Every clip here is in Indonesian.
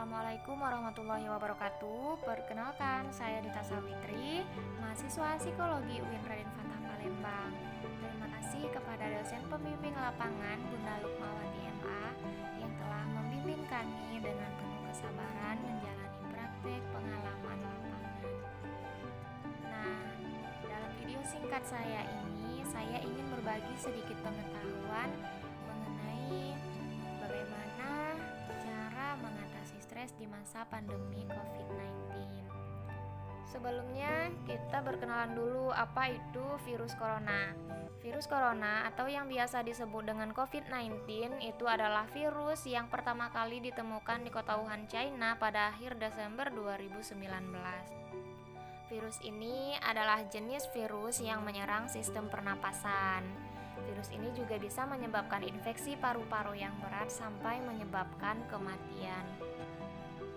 Assalamualaikum warahmatullahi wabarakatuh. Perkenalkan, saya Dita Sawitri, mahasiswa Psikologi UIN Raden Fatah Palembang. Terima kasih kepada dosen pembimbing lapangan Bunda Lukmawati MA yang telah membimbing kami dengan penuh kesabaran menjalani praktek pengalaman lapangan. Nah, dalam video singkat saya ini, saya ingin berbagi sedikit pengetahuan mengenai bagaimana cara mengatasi stres di masa pandemi COVID-19. Sebelumnya, kita berkenalan dulu apa itu virus corona. Virus corona atau yang biasa disebut dengan COVID-19 itu adalah virus yang pertama kali ditemukan di kota Wuhan, China pada akhir Desember 2019. Virus ini adalah jenis virus yang menyerang sistem pernapasan. Virus ini juga bisa menyebabkan infeksi paru-paru yang berat sampai menyebabkan kematian.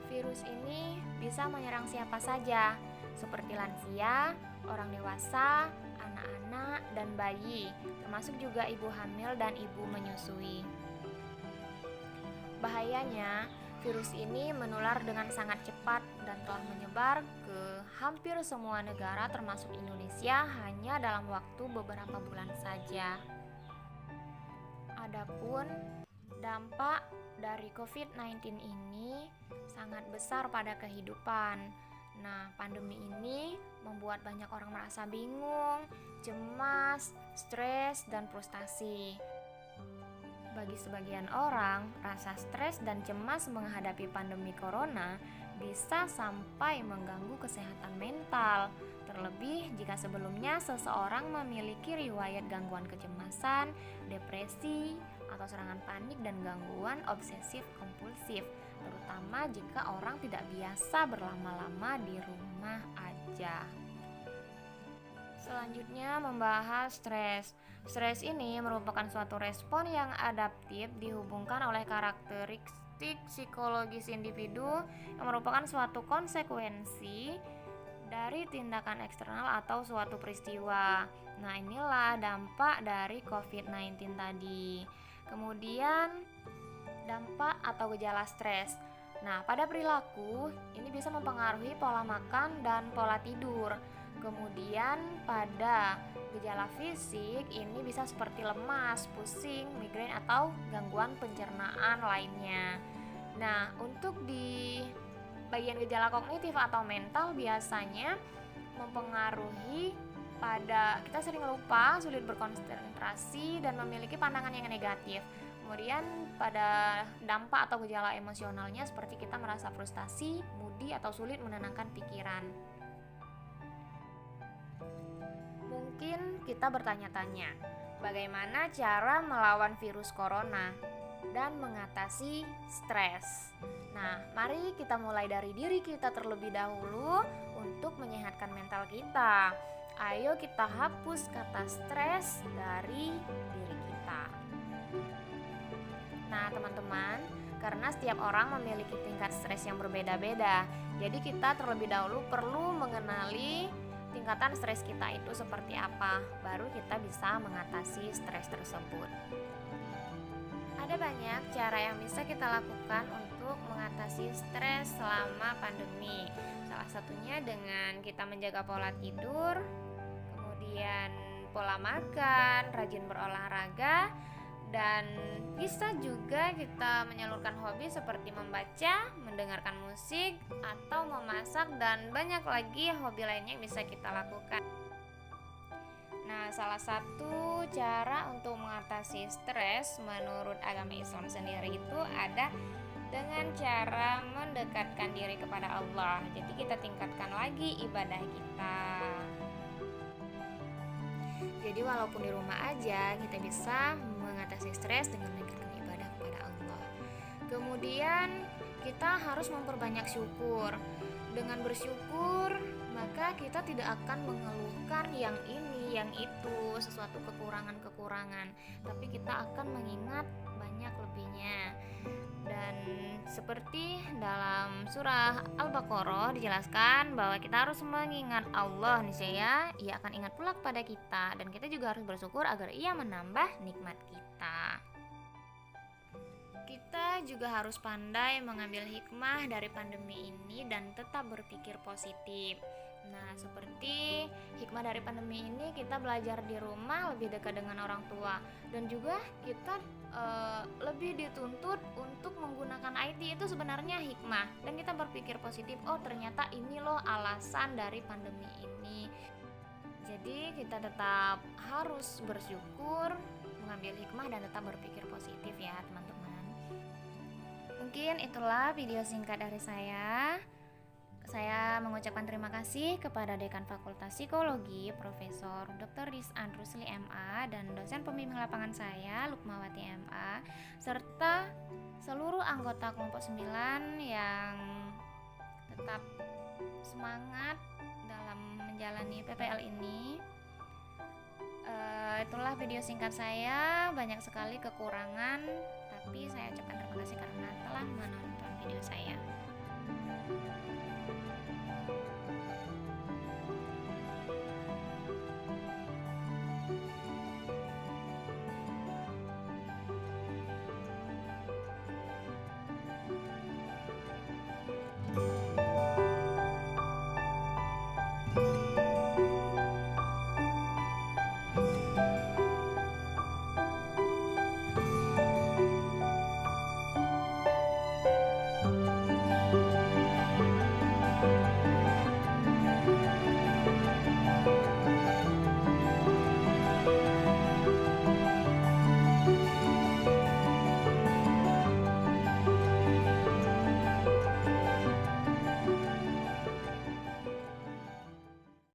Virus ini bisa menyerang siapa saja, seperti lansia, orang dewasa, anak-anak, dan bayi, termasuk juga ibu hamil dan ibu menyusui. Bahayanya, virus ini menular dengan sangat cepat dan telah menyebar ke hampir semua negara termasuk Indonesia hanya dalam waktu beberapa bulan saja. Adapun dampak dari COVID-19 ini sangat besar pada kehidupan. Nah, pandemi ini membuat banyak orang merasa bingung, cemas, stres, dan frustasi. Bagi sebagian orang, rasa stres dan cemas menghadapi pandemi corona bisa sampai mengganggu kesehatan mental. Terlebih jika sebelumnya seseorang memiliki riwayat gangguan kecemasan, depresi, atau serangan panik dan gangguan obsesif kompulsif, terutama jika orang tidak biasa berlama-lama di rumah aja. Selanjutnya membahas stres. Stres ini merupakan suatu respon yang adaptif dihubungkan oleh karakteristik psikologis individu yang merupakan suatu konsekuensi dari tindakan eksternal atau suatu peristiwa. Nah, inilah dampak dari COVID-19 tadi. Kemudian dampak atau gejala stres. Nah, pada perilaku ini bisa mempengaruhi pola makan dan pola tidur. Kemudian pada gejala fisik ini bisa seperti lemas, pusing, migrain atau gangguan pencernaan lainnya. Nah, untuk di bagian gejala kognitif atau mental biasanya mempengaruhi pada kita sering lupa, sulit berkonsentrasi, dan memiliki pandangan yang negatif. Kemudian pada dampak atau gejala emosionalnya seperti kita merasa frustasi, moody, atau sulit menenangkan pikiran. Mungkin kita bertanya-tanya, bagaimana cara melawan virus corona dan mengatasi stres? Nah, mari kita mulai dari diri kita terlebih dahulu untuk menyehatkan mental kita. Ayo kita hapus kata stres dari diri kita. Nah, teman-teman, karena setiap orang memiliki tingkat stres yang berbeda-beda, jadi kita terlebih dahulu perlu mengenali tingkatan stres kita itu seperti apa, baru kita bisa mengatasi stres tersebut. Ada banyak cara yang bisa kita lakukan untuk mengatasi stres selama pandemi. Salah satunya dengan kita menjaga pola tidur, kemudian pola makan, rajin berolahraga, dan bisa juga kita menyalurkan hobi seperti membaca, mendengarkan musik, atau memasak, dan banyak lagi hobi lainnya yang bisa kita lakukan. Nah, salah satu cara untuk mengatasi stres menurut agama Islam sendiri itu ada dengan cara mendekatkan diri kepada Allah. Jadi kita tingkatkan lagi ibadah kita. Jadi walaupun di rumah aja kita bisa mengatasi stres dengan meningkatkan ibadah kepada Allah. Kemudian kita harus memperbanyak syukur. Dengan bersyukur maka kita tidak akan mengeluhkan yang ini, yang itu, sesuatu kekurangan-kekurangan, tapi kita akan mengingat banyak lebihnya. Dan seperti dalam surah Al-Baqarah dijelaskan bahwa kita harus mengingat Allah, niscaya Ia akan ingat pula kepada kita, dan kita juga harus bersyukur agar Ia menambah nikmat kita. Kita juga harus pandai mengambil hikmah dari pandemi ini dan tetap berpikir positif. Nah, seperti hikmah dari pandemi ini, kita belajar di rumah lebih dekat dengan orang tua, dan juga kita lebih dituntut untuk menggunakan IT. Itu sebenarnya hikmah, dan kita berpikir positif. Oh, ternyata ini loh alasan dari pandemi ini. Jadi kita tetap harus bersyukur, mengambil hikmah, dan tetap berpikir positif ya teman-teman. Mungkin itulah video singkat dari saya. Saya mengucapkan terima kasih kepada Dekan Fakultas Psikologi Profesor Dr. Rizan Rusli MA dan dosen pembimbing lapangan saya Lukmawati MA, serta seluruh anggota kelompok 9 yang tetap semangat dalam menjalani PPL ini. Itulah video singkat saya, banyak sekali kekurangan, tapi saya ucapkan terima kasih karena telah menonton video saya.